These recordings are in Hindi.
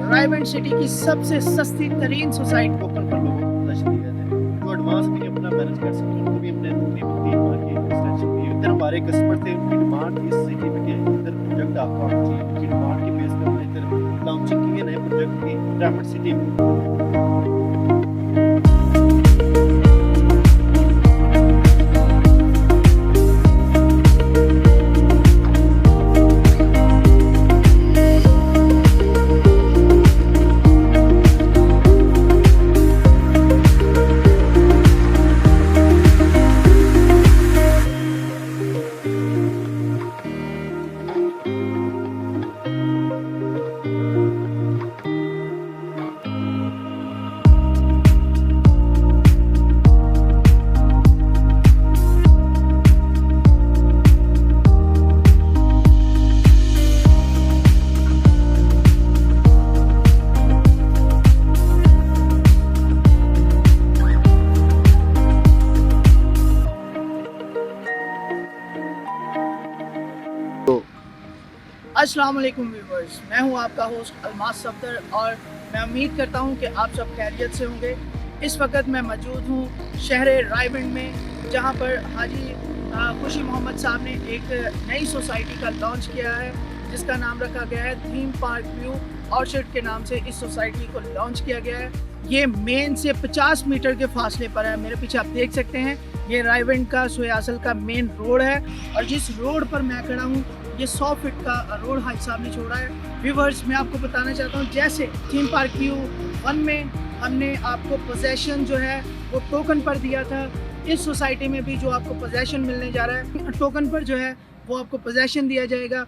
रायबंड सिटी की सबसे सस्ती तरीन सोसाइटी। लोकल पर लोगों को पोजीशन दिया जाए जो एडवांस भी अपना मैनेज कर सके उनको भी हमने तकरीबन 3 माह की एक्सटेंशन दी। इधर हमारे कस्टमर थे, उनकी डिमांड थी इस सिटी में कि इधर प्रोजेक्ट आपका होना चाहिए। उनकी डिमांड के बेस पे हमने इधर लॉन्चिंग की है नए प्रोजेक्ट की डायमंड सिटी में। अस्सलाम वालेकुम व्यूवर्स, मैं हूं आपका होस्ट अलमास सफदर और मैं उम्मीद करता हूं कि आप सब खैरियत से होंगे। इस वक्त मैं मौजूद हूं शहर रायबंड में, जहां पर हाजी खुशी मोहम्मद साहब ने एक नई सोसाइटी का लॉन्च किया है जिसका नाम रखा गया है थीम पार्क व्यू ऑर्चर्ड के नाम से इस सोसाइटी को लॉन्च किया गया है। ये मेन से 50 मीटर के फासले पर है। मेरे पीछे आप देख सकते हैं ये रायबंड का सोयासल का मेन रोड है और जिस रोड पर मैं खड़ा हूँ ये 100 फीट का रोड हाई साहब ने छोड़ा है। व्यूवर्स, मैं आपको बताना चाहता हूँ जैसे थीम पार्क व्यू 1 में हमने आपको पोजेशन जो है वो टोकन पर दिया था, इस सोसाइटी में भी जो आपको पोजेशन मिलने जा रहा है टोकन पर जो है वो आपको पोजेशन दिया जाएगा।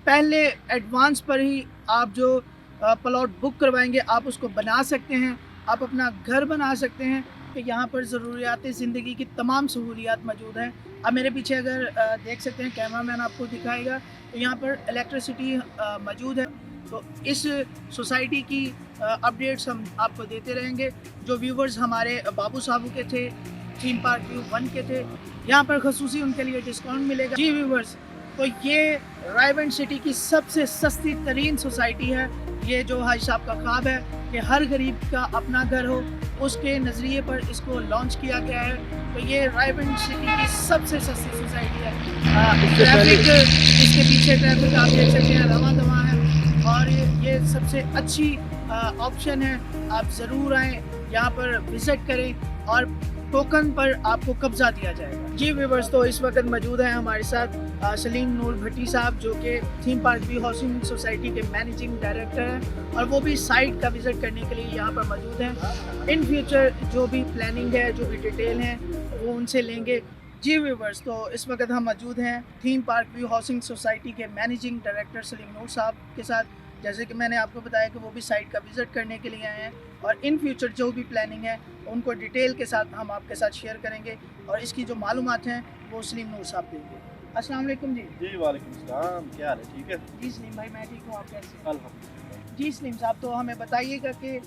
पहले एडवांस पर ही आप जो प्लॉट बुक करवाएंगे आप उसको बना सकते हैं, आप अपना घर बना सकते हैं। कि यहाँ पर ज़रूरियात ज़िंदगी की तमाम सहूलियात मौजूद हैं। अब मेरे पीछे अगर देख सकते हैं, कैमरामैन आपको दिखाएगा, तो यहाँ पर इलेक्ट्रिसिटी मौजूद है। तो इस सोसाइटी की अपडेट्स हम आपको देते रहेंगे। जो व्यूवर्स हमारे बाबू साहब के थे थीम पार्क व्यू 1 के थे, यहाँ पर खसूसी उनके लिए डिस्काउंट मिलेगा। जी व्यूवर्स, तो ये रायबंड सिटी की सबसे सस्ती तरीन सोसाइटी है। ये जो हाजी साहब का ख्वाब है कि हर गरीब का अपना घर हो, उसके नज़रिए पर इसको लॉन्च किया गया है। तो ये रायबंड सिटी की सबसे सस्ती सोसाइटी है। ट्रैफिक इसके पीछे ट्रैफिक आप देख सकते हैं रवा दवा है और ये सबसे अच्छी ऑप्शन है। आप ज़रूर आएँ, यहाँ पर विज़िट करें और टोकन पर आपको कब्जा दिया जाएगा। जी व्यूवर्स, तो इस वक्त मौजूद है हमारे साथ सलीम नूर भट्टी साहब जो कि theme park view housing society के मैनेजिंग डायरेक्टर हैं और वो भी साइट का विज़िट करने के लिए यहाँ पर मौजूद हैं। इन फ्यूचर जो भी प्लानिंग है, जो भी डिटेल है वो उनसे लेंगे। जी व्यूवर्स, तो इस वक्त हम मौजूद हैं theme park view housing society के मैनेजिंग डायरेक्टर सलीम नूर साहब के साथ। जैसे कि मैंने आपको बताया कि वो भी साइट का विज़िट करने के लिए आए हैं और इन फ्यूचर जो भी प्लानिंग है उनको डिटेल के साथ हम आपके साथ शेयर करेंगे और इसकी जो मालूमात हैं वो सलीम नूर साहब देंगे। अस्सलाम वालेकुम जी। जी वालेकुम सलाम, क्या हाल है? ठीक है जी सलीम भाई, मैं ठीक हूँ, आप कैसे हैं? अल्हम्दुलिल्लाह। जी सलीम साहब, तो हमें बताइएगा कि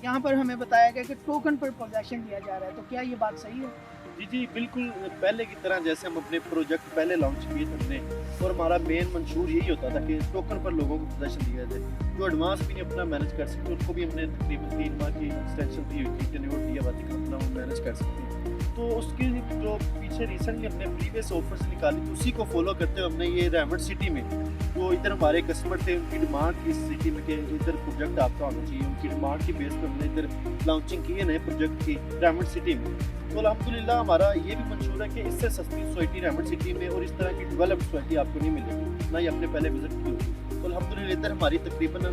यहाँ पर हमें बताया गया कि टोकन पर पोजेशन दिया जा रहा है, तो क्या ये बात सही है? जी जी बिल्कुल, पहले की तरह जैसे हम अपने प्रोजेक्ट पहले लॉन्च किए थे हमने, और हमारा मेन मंशूर यही होता था कि टोकन पर लोगों को पोजीशन दिया जाए। जो एडवांस भी नहीं अपना मैनेज कर सकते उनको भी हमने तकरीबन 3 माह की एक्सटेंशन दी हुई थी, टेन्योर दिया हुआ था कि अपना वो मैनेज कर सकते हैं। तो उसकी जो पीछे रिसेंटली हमने प्रीवियस ऑफर्स निकाली थी उसी को फॉलो करते हुए हमने ये रायबंड सिटी में जो इधर हमारे कस्टमर थे उनकी डिमांड थी इस सिटी में कि इधर प्रोजेक्ट आपका होना चाहिए, उनकी डिमांड की बेस पर हमने इधर लॉन्चिंग की है नए प्रोजेक्ट की रायबंड सिटी में। तो अल्हम्दुलिल्लाह हमारा ये भी मंशूर है कि इससे सस्ती सोसाइटी रायबंड सिटी में और इस तरह की डेवलप्ड सोसाइटी आपको नहीं मिलेगी, ना ही आपने पहले विजिट की होगी। तो अल्हम्दुलिल्लाह इधर हमारी तकरीबन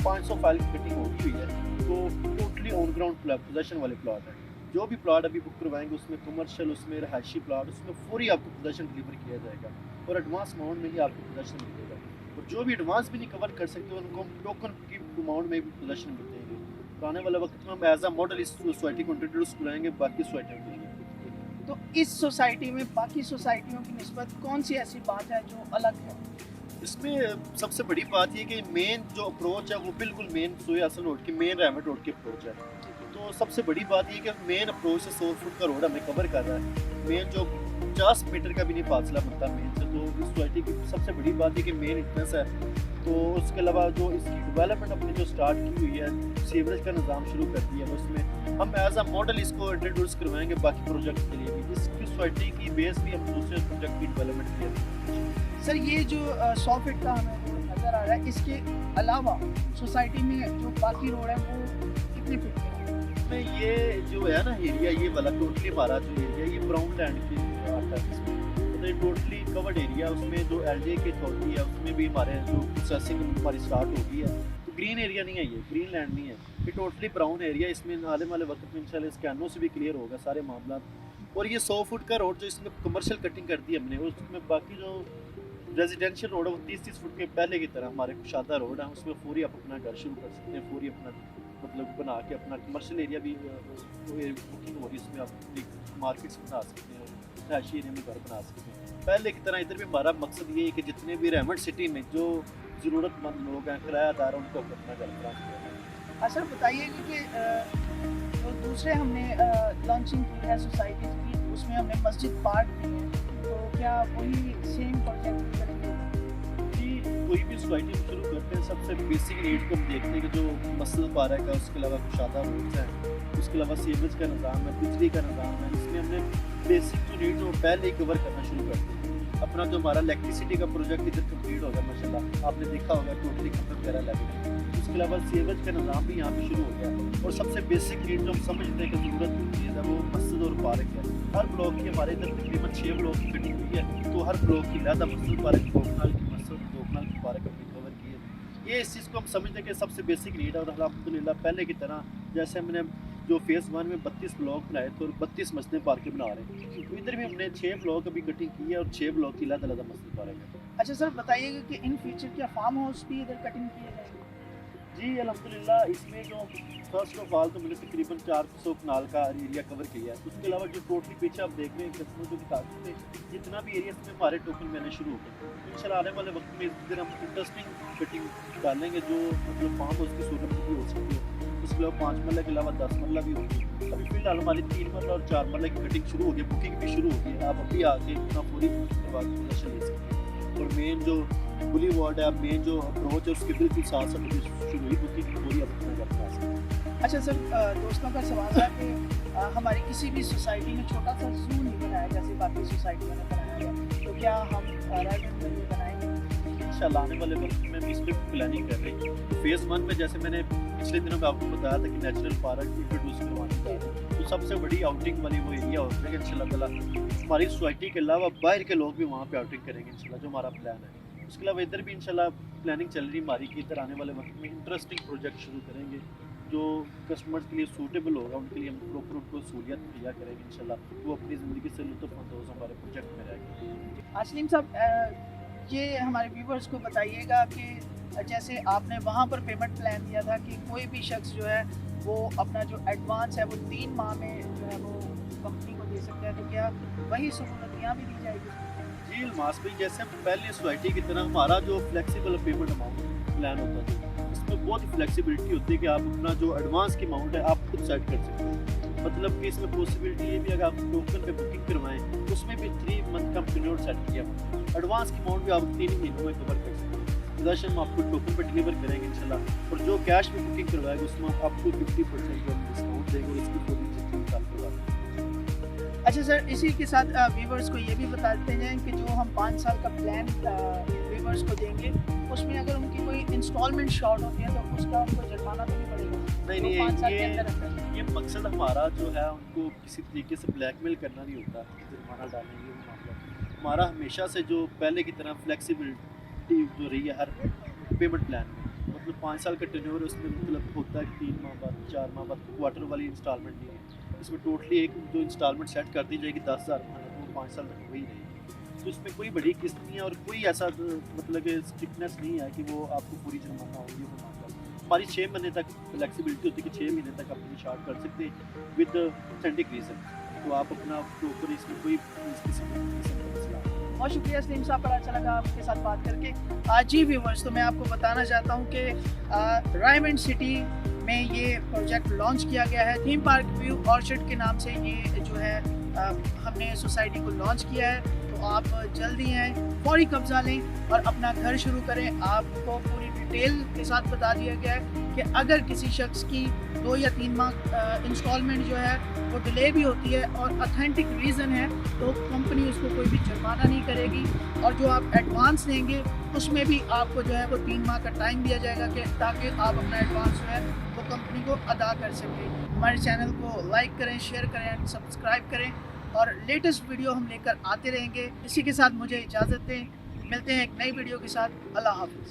500 फाइल की कटिंग होगी हुई है। तो टोटली ऑन ग्राउंड पोजेशन वाले प्लॉट हैं। जो भी प्लॉट अभी बुक करवाएंगे उसमें कमर्शियल, उसमें रहायशी प्लॉट, उसमें पूरी आपको पोजेशन डिलीवर किया जाएगा और एडवांस अमाउंट में ही आपको पोजेशन मिलेगा। और जो भी एडवांस भी नहीं कवर कर सकते उनको हम टोकन की अमाउंट में भी पोजेशन मिल जाएंगे। तो आने वाले वक्त में हम एज अ मॉडल इस सोसाइटी को इंट्रोड्यूस कराएंगे बाकी सोसाइटियों के लिए। तो इस सोसाइटी में बाकी सोसाइटियों की निस्बत कौन सी ऐसी बात है जो अलग है? इसमें सबसे बड़ी बात ये कि मेन जो अप्रोच है वो बिल्कुल मेन सोयासन रोड की मेन रायबंड रोड की अप्रोच है। तो सबसे बड़ी बात ये कि मेन अप्रोच से 100 फुट का रोड हमें कवर कर रहा है। मेन जो 50 मीटर का भी नहीं फासला बनता मेन से। तो इस सोसाइटी की सबसे बड़ी बात है कि मेन एंट्रेंस है। तो उसके अलावा जो इसकी डेवलपमेंट अपनी जो स्टार्ट की हुई है, सीवरेज का निज़ाम शुरू कर दिया है, उसमें हम एज अ मॉडल इसको इंट्रोड्यूस करवाएंगे बाकी प्रोजेक्ट के लिए भी। इसकी सोसाइटी की बेस भी हम दूसरे प्रोजेक्ट की डेवलपमेंट किया। सर ये जो 100 फीट का हमें रोड नज़र आ रहा है, इसके अलावा सोसाइटी में जो बाकी रोड है वो कितने फीट के हैं? में ये जो है ना एरिया, ये वाला टोटली हमारा जो एरिया ये ब्राउन लैंड के आता है इसमें। तो ये टोटली कवर्ड एरिया, उसमें जो एलडीए की अथॉरिटी है उसमें भी हमारे जो प्रोसेसिंग हमारी स्टार्ट हो गई है। तो ग्रीन एरिया नहीं है, ये ग्रीन लैंड नहीं है, ये टोटली ब्राउन एरिया। इसमें आने वाले वक्त में इंशाल्लाह स्कैनों से भी क्लियर होगा सारे मामला। और ये 100 फुट का रोड जो इसमें कमर्शियल कटिंग कर दी हमने, उसमें बाकी जो रेजिडेंशियल रोड है वो 30-30 फुट के पहले की तरह हमारे कुशादा रोड है, उसमें पूरी आप अपना घर शुरू कर सकते हैं, पूरी अपना मतलब बना के अपना कमर्शियल एरिया भी बुकिंग हो रही है, उसमें आप अपनी मार्केट्स बना सकते हैं, रहायशी एरिया में घर बना सकते हैं। पहले की तरह इधर भी हमारा मकसद ये है कि जितने भी रहमत सिटी में जो ज़रूरतमंद लोग हैं, किरायादार हैं, उनको अपना घर बना सकते अच्छा बताइए कि जो दूसरे हमने लॉन्चिंग की है सोसाइटीज़ की, उसमें हमने मस्जिद पार्क की है, तो क्या वही सेम प्रोजेक्ट करेंगे? जी, कोई भी सोसाइटी शुरू करते हैं सबसे बेसिक नीड को हम देखते हैं कि जो मस्जिद पार्क है, उसके अलावा कुशादा रोड्स हैं, उसके अलावा सीवरेज का निज़ाम है, बिजली का निज़ाम है। इसमें हमने बेसिक जो नीड वो पहले ही कवर करना शुरू कर दिया। अपना जो हमारा इलेक्ट्रिसिटी का प्रोजेक्ट इधर कंप्लीट होगा माशाल्लाह, आपने देखा होगा टोटली खत्म वगैरह लगे। उसके अलावा सीवरेज का निज़ाम भी यहाँ पे शुरू हो गया। और सबसे बेसिक नीड जो हम समझते हैं कि ज़रूरत होती है वो मस्जिद और पार्क है। हर ब्लॉक की हमारे इधर तकरीबन 6 ब्लॉक की फिटिंग हुई है, तो हर ब्लॉक की लिहाजा मस्जिद पार्क, भोगनाल की मस्जिद, भोगनाल की पार्क अपनी कवर की है। ये इस चीज़ को हम समझते हैं कि सबसे बेसिक नीड है। और अल्हम्दुलिल्लाह पहले की तरह जैसे हमने जो फेज़ 1 में 32 ब्लॉक बनाए थे और 32 मस्जिदें पार्कें बना रहे हैं, तो इधर भी हमने 6 ब्लॉक अभी कटिंग की है और 6 ब्लॉक की अलग-अलग मस्जिद पार्क है। अच्छा सर बताइएगा कि इन फ्यूचर क्या फार्म हाउस भी इधर कटिंग किए जाएंगे? जी अल्हम्दुलिल्लाह, इसमें जो फर्स्ट ऑफ ऑल तो मैंने तकरीबन 400 कनाल का एरिया कवर किया है। उसके अलावा जो टोटली पीछे आप देख रहे हैं कस्टमर जो दिखा सकते हैं, जितना भी एरिया इसमें हमारे टोकन मैंने शुरू हो गए। इंशाल्लाह आने वाले वक्त में इधर हम इंटरेस्टिंग कटिंग डालेंगे जो मतलब फार्म हाउस की सूरत में भी हो सकती है। इसके अलावा 5 मरला के अलावा 10 मरला भी होगी। अभी फिलहाल हमारी 3 मरला और 4 मरला की कटिंग शुरू हो गई, बुकिंग भी शुरू हो गई है। आप अभी आके अपना पूरी करवा के पोजीशन ले सकते हैं। और मेन जो बुली वार्ड है, मेन जो अप्रोच है, उसके बिल्कुल साथ साथ शुरू हुई बुकिंग पूरी आप अपना कर सकते हैं। अच्छा सर दोस्तों का सवाल है कि हमारी किसी भी सोसाइटी में छोटा सा जू नहीं बनाया जैसे बाकी सोसाइटियों ने बनाया है, तो क्या हम रायगढ़ में भी बनाएंगे? इंशाल्लाह आने वाले वक्त में हम इस पर प्लानिंग कर रहे हैं। फेज़ 1 में जैसे मैंने पिछले दिनों में आपको बताया था कि नेचुरल पार्क इंट्रोड्यूस करवाने का, तो सबसे बड़ी आउटिंग वाली वो एरिया हो जाएगा इंशाल्लाह ताला। हमारी सोसाइटी के अलावा बाहर के लोग भी वहाँ पे आउटिंग करेंगे इंशाल्लाह, जो हमारा प्लान है। उसके अलावा इधर भी इंशाल्लाह प्लानिंग चल रही हमारी कि इधर आने वाले वक्त में इंटरेस्टिंग प्रोजेक्ट शुरू करेंगे जो कस्टमर्स के लिए सूटेबल होगा, उनके लिए हम प्रॉपर उनको सहूलियत मुहैया करेंगे इंशाल्लाह, वो अपनी ज़िंदगी से लुत्फ़अंदोज़ हमारे प्रोजेक्ट में रहेंगे। आसलीम साहब ये हमारे व्यूवर्स को बताइएगा कि जैसे आपने वहाँ पर पेमेंट प्लान दिया था कि कोई भी शख्स जो है वो अपना जो एडवांस है वो 3 माह में जो है वो कंपनी को दे सकता है, तो क्या वही सहूलत यहाँ भी दी जाएगी? जी अलमास भाई, जैसे हम पहले सोसाइटी की तरह हमारा जो फ्लेक्सिबल पेमेंट अमाउंट प्लान होता है, इसमें बहुत ही फ्लेक्सिबिलिटी होती है कि आप अपना जो एडवांस की अमाउंट है आप खुद सेट कर सकते हैं। मतलब कि इसमें पॉसिबिलिटी ये भी अगर आप टोकन पे बुकिंग करवाएं तो उसमें भी 3 मंथ का पीरियड सेट किया। एडवांस की अमाउंट भी आप 3 महीनों में कवर कर सकते हैं। दर्शन हम आपको टोकन पे डिलीवर करेंगे इंशाल्लाह, और जो कैश में बुकिंग करवाएगा उसमें आपको 50% का डिस्काउंट देंगे और इसकी पूरी चीज़ साल के बाद। अच्छा सर इसी के साथ व्यूवर्स को ये भी बताते हैं कि जो हम 5 साल का प्लान व्यूवर्स को देंगे उसमें अगर उनकी कोई इंस्टॉलमेंट शॉर्ट होती है तो उसका उनको जुर्माना तो नहीं पड़ेगा? नहीं, 5 साल के अंदर ये मकसद हमारा जो है उनको किसी तरीके से ब्लैकमेल करना नहीं होता, जुर्माना डालने ये मामला। हमारा हमेशा से जो पहले की तरह फ्लेक्सिबिलिटी जो रही है हर पेमेंट प्लान में, मतलब 5 साल का टेन्योर उसमें मतलब होता है कि 3 माह बाद 4 माह बाद क्वार्टर वाली इंस्टॉलमेंट नहीं है। इसमें टोटली एक जो इंस्टॉलमेंट सेट कर दी जाएगी 10,000 तो वो 5 साल तक वही रहेगी। तो इसमें कोई बड़ी किस्त नहीं है और कोई ऐसा मतलब स्ट्रिक्टनेस नहीं है कि वो आपको पूरी जुर्माना होगी वो मामला। हमारी 6 महीने तक फ्लेक्सिबिलिटी होती है कि 6 महीने तक आप अपनी शार्ट कर सकते हैं विद ऑथेंटिक रीज़न, तो आप अपना प्रॉपर इसमें कोई बहुत शुक्रिया सलीम साहब, बड़ा अच्छा लगा आपके साथ बात करके। जी व्यूवर्स, तो मैं आपको बताना चाहता हूँ कि रायमंड सिटी में ये प्रोजेक्ट लॉन्च किया गया है। थीम पार्क व्यू ऑर्चिड के नाम से ये जो है हमने सोसाइटी को लॉन्च किया है। तो आप जल्दी आएँ, फौरी कब्ज़ा लें और अपना घर शुरू करें। आपको पूरी डिटेल के साथ बता दिया गया है कि अगर किसी शख्स की 2 या 3 माह इंस्टॉलमेंट जो है वो डिले भी होती है और अथेंटिक रीज़न है तो कंपनी उसको कोई भी जुर्माना नहीं करेगी। और जो आप एडवांस देंगे उसमें भी आपको जो है वो 3 माह का टाइम दिया जाएगा कि ताकि आप अपना एडवांस जो है वो कंपनी को अदा कर सकें। हमारे चैनल को लाइक करें, शेयर करें एंड सब्सक्राइब करें और लेटेस्ट वीडियो हम लेकर आते रहेंगे। इसी के साथ मुझे इजाज़त दें, मिलते हैं एक नई वीडियो के साथ। अल्लाह हाफ़िज़।